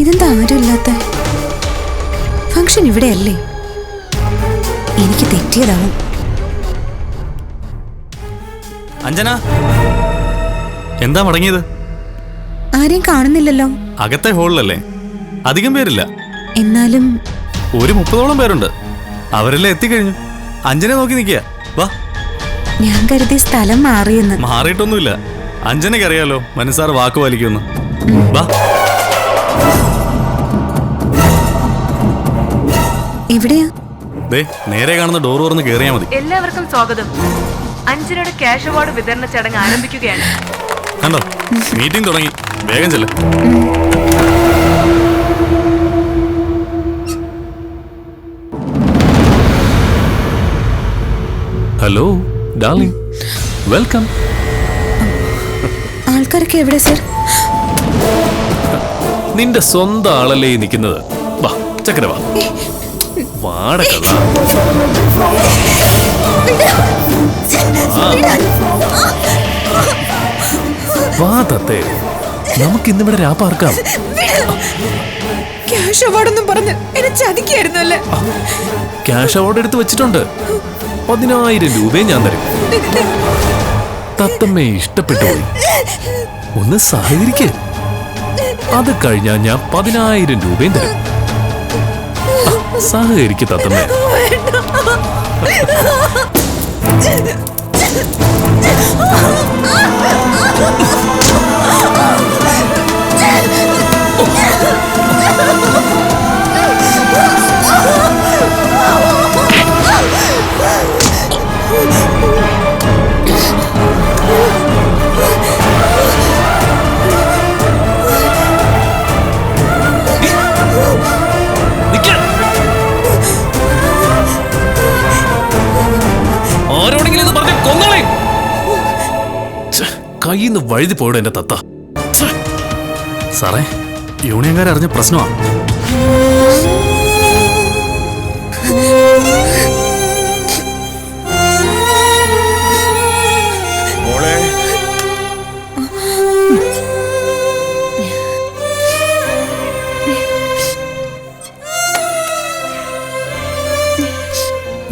ഇതെന്താ ആരുമില്ലാത്ത? ഫംഗ്ഷൻ ഇവിടെയല്ലേ? എനിക്ക് തെറ്റിയതാവും. അഞ്ജന, എന്താ മടങ്ങിയത്? ആരെയും കാണുന്നില്ലല്ലോ. അകത്തെ ഹോളിലല്ലേ, അധികം പേരില്ല. എന്നാലും ഒരു 30ഓളം പേരുണ്ട്. അവരെല്ലാം എത്തിക്കഴിഞ്ഞു. അഞ്ജനെ നോക്കി നിൽക്കുക. വാ. ഞാൻ കരുതി സ്ഥലം മാറിയെന്ന്. മാറിയിട്ടൊന്നുമില്ല. അഞ്ജനയ്ക്ക് അറിയാലോ മനസ്സാർ വാക്ക് പാലിക്കുമെന്ന്. വാ. എവിടെയാ? ദേ നേരെ കാണുന്ന ഡോർ തുറന്ന് കേറിയാ മതി. എല്ലാവർക്കും സ്വാഗതം. അഞ്ജനയുടെ ക്യാഷ് അവാർഡ് വിതരണ ചടങ്ങ് ആരംഭിക്കുകയാണ്. കണ്ടോ, മീറ്റിംഗ് തുടങ്ങി. വേഗം ചെല്ല്. Hello darling, welcome. ആൾക്കാരൊക്കെ എവിടെ സർ? നിന്റെ സ്വന്തം ആളല്ലേ നിൽക്കുന്നത്. വാ ചക്കര വാ. വാടകഥ വാ തത്തേ, നമുക്ക് ഇന്നിവിടെ രാപ്പാർക്കാം. ക്യാഷ് അവാർഡൊന്നും പറഞ്ഞ് എന്നെ ചതിക്കായിരുന്നു അല്ലേ? ക്യാഷ് അവാർഡ് എടുത്ത് വെച്ചിട്ടുണ്ട്. 10,000 രൂപയും ഞാൻ തരും. തത്തമ്മയെ ഇഷ്ടപ്പെട്ടു പോയി, ഒന്ന് സഹകരിക്കേ. അത് കഴിഞ്ഞാൽ ഞാൻ 10,000 രൂപയും തരും. സഹകരിക്ക് തത്തമ്മ. ആരോടെങ്കിലും പറഞ്ഞ കൊന്നോളെ. കയ്യിന്ന് വഴുതി പോയുടെ എന്റെ തത്ത. സാറേ, യൂണിയൻകാർ അറിഞ്ഞ പ്രശ്നമാണ്.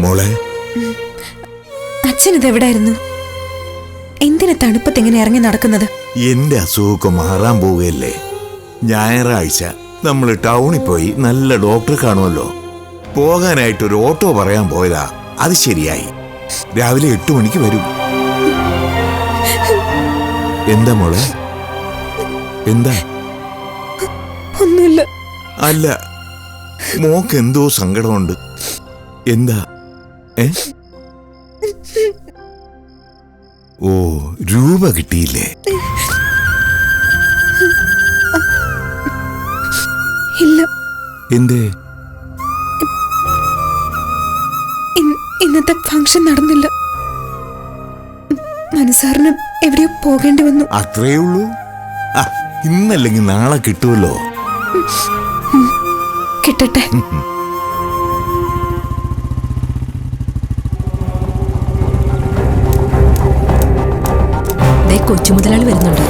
മോളെ, അച്ഛൻ ഇതെവിടായിരുന്നു? എന്തിനാ തണുപ്പത്ത് എങ്ങനെ ഇറങ്ങി നടക്കുന്നത്? എന്റെ അസുഖമൊക്കെ മാറാൻ പോവുകയല്ലേ. ഞായറാഴ്ച നമ്മൾ ടൗണിൽ പോയി നല്ല ഡോക്ടറെ കാണുമല്ലോ. പോകാനായിട്ടൊരു ഓട്ടോ പറയാൻ പോയതാ. അത് ശരിയായി. രാവിലെ 8 മണിക്ക് വരും. എന്താ മോളെ, എന്താ? ഒന്നുമില്ല. അല്ല, മോക്ക് എന്തോ സങ്കടമുണ്ട്. എന്താ? ഓ, രൂപ കിട്ടിയില്ലേ? ഇല്ല. എന്തേ? ഇന്നത്തെ ഫംഗ്ഷൻ നടന്നില്ല. മനസ്സാറിന് എവിടെയോ പോകേണ്ടി വന്നു. അത്രേ ഉള്ളൂ. ഇന്നല്ലെങ്കിൽ നാളെ കിട്ടുമല്ലോ. കിട്ടട്ടെ. കൊച്ചു മുതലാളി വരുന്നുണ്ട്.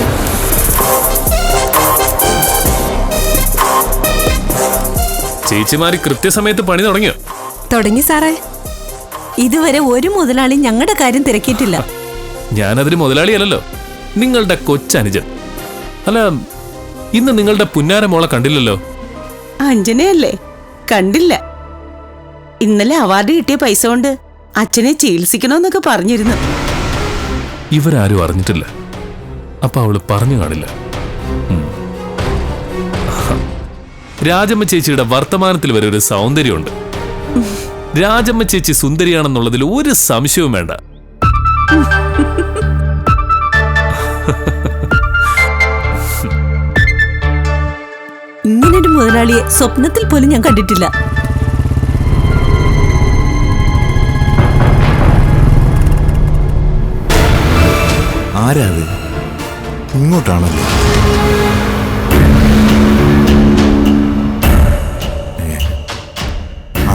ചേച്ചിമാര് കൃത്യസമയത്ത് പണി തുടങ്ങിയോ? തുടങ്ങി സാറേ. ഇതുവരെ ഒരു മുതലാളി ഞങ്ങളുടെ കാര്യം തിരക്കിയിട്ടില്ല. ഞാനതിന് മുതലാളിയല്ലോ, നിങ്ങളുടെ കൊച്ചനുജൻ. അല്ല, ഇന്ന് നിങ്ങളുടെ പുന്നാര മോളെ കണ്ടില്ലല്ലോ. അഞ്ജനയല്ലേ? കണ്ടില്ല. ഇന്നലെ അവാർഡ് കിട്ടിയ പൈസ കൊണ്ട് അച്ഛനെ ചികിത്സിക്കണമെന്നൊക്കെ പറഞ്ഞിരുന്നു. ഇവരാരും അറിഞ്ഞിട്ടില്ല. അപ്പൊ അവള് പറഞ്ഞു കാണില്ല. രാജമ്മ ചേച്ചിയുടെ വർത്തമാനത്തിൽ വരെ ഒരു സൗന്ദര്യമുണ്ട്. രാജമ്മ ചേച്ചി സുന്ദരിയാണെന്നുള്ളതിൽ ഒരു സംശയവും വേണ്ട. ഇങ്ങനൊരു മുതലാളിയെ സ്വപ്നത്തിൽ പോലും ഞാൻ കണ്ടിട്ടില്ല. ആരാത്? ഇങ്ങോട്ടാണല്ലോ.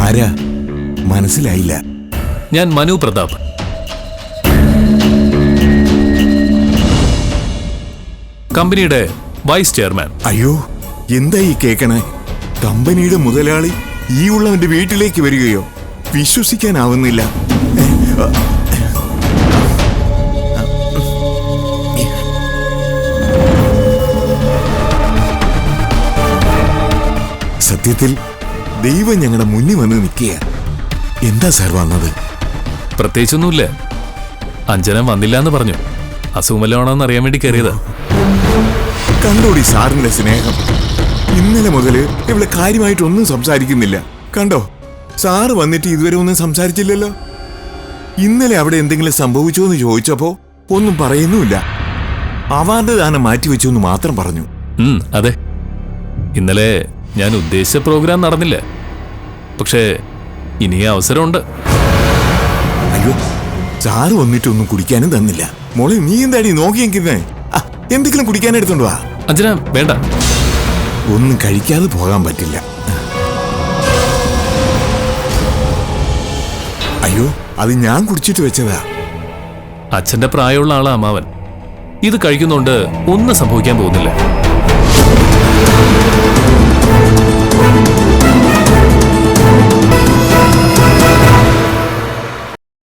ആരാ? മനസ്സിലായില്ല. ഞാൻ മനു പ്രതാപ്. കമ്പനിയുടെ വൈസ് ചെയർമാൻ. അയ്യോ, എന്താ ഈ കേക്കണേ? കമ്പനിയുടെ മുതലാളി ഈ ഉള്ളവന്റെ വീട്ടിലേക്ക് വരികയോ? വിശ്വസിക്കാനാവുന്നില്ല. സത്യത്തിൽ ദൈവം ഞങ്ങളുടെ മുന്നിൽ വന്ന് നിൽക്കുക. എന്താ സാർ വന്നത്? പ്രത്യേകിച്ചൊന്നുമില്ല. അഞ്ജന വന്നില്ല എന്ന് പറഞ്ഞു. അസുഖമല്ലാണോന്ന് അറിയാൻ വേണ്ടി കയറിയതാ. കണ്ടോടി സാറിന്റെ സ്നേഹം. ഇന്നലെ മുതല് ഇവിടെ കാര്യമായിട്ടൊന്നും സംസാരിക്കുന്നില്ല. കണ്ടോ, സാറ് വന്നിട്ട് ഇതുവരെ ഒന്നും സംസാരിച്ചില്ലല്ലോ. ഇന്നലെ അവിടെ എന്തെങ്കിലും സംഭവിച്ചോ എന്ന് ചോദിച്ചപ്പോ ഒന്നും പറയുന്നുമില്ല. അവാർഡ് ദാനം മാറ്റിവെച്ചു എന്ന് മാത്രം പറഞ്ഞു. അതെ, ഇന്നലെ ഞാൻ ഉദ്ദേശിച്ച പ്രോഗ്രാം നടന്നില്ല. പക്ഷേ ഇനി അവസരമുണ്ട്. അയ്യോ, സാറ് വന്നിട്ടൊന്നും കുടിക്കാനും തന്നില്ല. മോളെ, നീ എന്താടി നോക്കിയെങ്കിലേ? എന്തെങ്കിലും കുടിക്കാൻ എടുത്തോണ്ട് വാ. അഞ്ജന വേണ്ട. ഒന്നും കഴിക്കാതെ പോകാൻ പറ്റില്ല. അയ്യോ, അത് ഞാൻ കുടിച്ചിട്ട് വെച്ചതാ. അച്ഛന്റെ പ്രായമുള്ള ആളാ അമ്മാവൻ. ഇത് കഴിക്കുന്നോണ്ട് ഒന്നും സംഭവിക്കാൻ പോകുന്നില്ല.